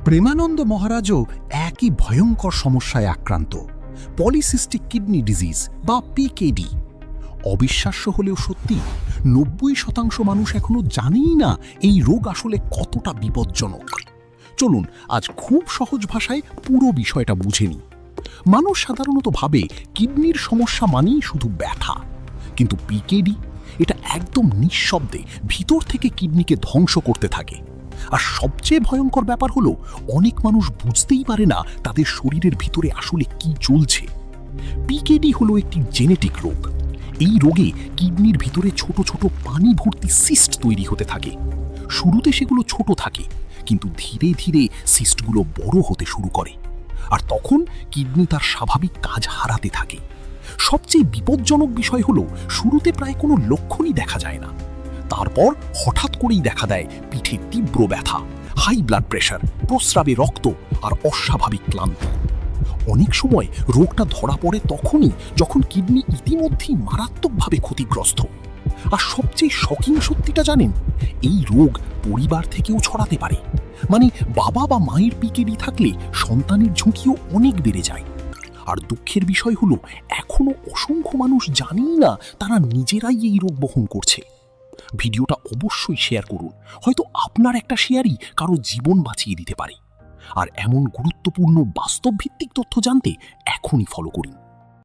প্রেমানন্দ মহারাজও একই ভয়ঙ্কর সমস্যায় আক্রান্ত, পলিসিস্টিক কিডনি ডিজিজ বা পিকেডি। অবিশ্বাস্য হলেও সত্যি, 90% মানুষ এখনো জানেই না এই রোগ আসলে কতটা বিপজ্জনক। চলুন আজ খুব সহজ ভাষায় পুরো বিষয়টা বুঝে নিই। মানুষ সাধারণত ভাবে কিডনির সমস্যা মানেই শুধু ব্যথা, কিন্তু পিকেডি এটা একদম নিঃশব্দে ভিতর থেকে কিডনিকে ধ্বংস করতে থাকে। আর সবচেয়ে ভয়ঙ্কর ব্যাপার হলো, অনেক মানুষ বুঝতেই পারে না তাদের শরীরের ভিতরে আসলে কি চলছে। পিকেডি হলো একটি জেনেটিক রোগ। এই রোগে কিডনির ভিতরে ছোট ছোট পানি ভর্তি সিস্ট তৈরি হতে থাকে। শুরুতে সেগুলো ছোট থাকে, কিন্তু ধীরে ধীরে সিস্টগুলো বড় হতে শুরু করে, আর তখন কিডনি তার স্বাভাবিক কাজ হারাতে থাকে। সবচেয়ে বিপজ্জনক বিষয় হলো, শুরুতে প্রায় কোনো লক্ষণই দেখা যায় না, তারপর হঠাৎ করেই দেখা দেয় পিঠে তীব্র ব্যথা, হাই ব্লাড প্রেশার, প্রস্রাবে রক্ত আর অস্বাভাবিক ক্লান্তি। অনেক সময় রোগটা ধরা পড়ে তখনই যখন কিডনি ইতিমধ্যেই মারাত্মকভাবে ক্ষতিগ্রস্ত। আর সবচেয়ে শকিং সত্যিটা জানেন, এই রোগ পরিবার থেকেও ছড়াতে পারে। মানে বাবা বা মায়ের পিকেডি থাকলে সন্তানের ঝুঁকিও অনেক বেড়ে যায়। আর দুঃখের বিষয় হলো, এখনো অসংখ্য মানুষ জানেই না তারা নিজেরাই এই রোগ বহন করছে। ভিডিওটা অবশ্যই শেয়ার করুন, হয়তো আপনার একটা শেয়ারই কারো জীবন বাঁচিয়ে দিতে পারে। আর এমন গুরুত্বপূর্ণ বাস্তবভিত্তিক তথ্য জানতে এখনই ফলো করুন।